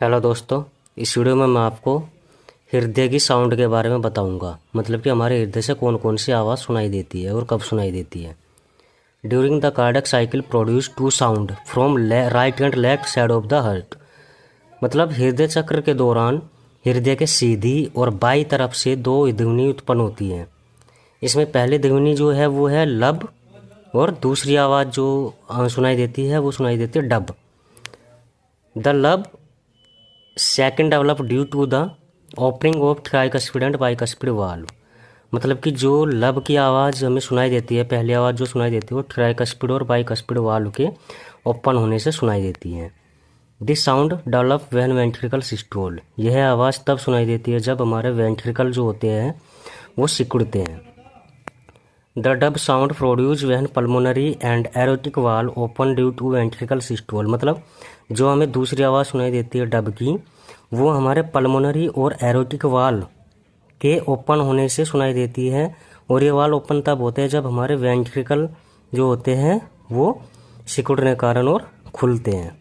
Hello दोस्तों, इस video में मैं आपको हृदय की साउंड के बारे में बताऊंगा। मतलब कि हमारे हृदय से कौन कौन सी आवाज़ सुनाई देती है और कब सुनाई देती है। During the cardiac cycle produce two sound from right and left side of the heart. मतलब हृदय चक्र के दौरान हृदय के सीधी और बाई तरफ से दो ध्वनि उत्पन्न होती हैं। इसमें पहली ध्वनि जो है वो है लब, और दूसरी आवाज़ जो सुनाई देती है वो सुनाई देती है dub. The lub second develop due to the opening of tricuspid and bicuspid valve. मतलब कि जो लब की आवाज़ हमें सुनाई देती है, पहली आवाज़ जो सुनाई देती है वो ट्राइकस्पिड और बाइकस्पिड वाल्व के ओपन होने से सुनाई देती है। This sound develop when ventricle systole. यह आवाज़ तब सुनाई देती है जब हमारे वेंट्रिकल जो होते हैं वो सिकुड़ते हैं। The dub sound produce when pulmonary and aortic valve open due to ventricle systole. मतलब जो हमें दूसरी आवाज़ सुनाई देती है डब की, वो हमारे पल्मोनरी और एरोटिक वाल्व के ओपन होने से सुनाई देती है। और ये वाल्व ओपन तब होते हैं जब हमारे वेंट्रिकल जो होते हैं वो सिकुड़ने के कारण और खुलते हैं।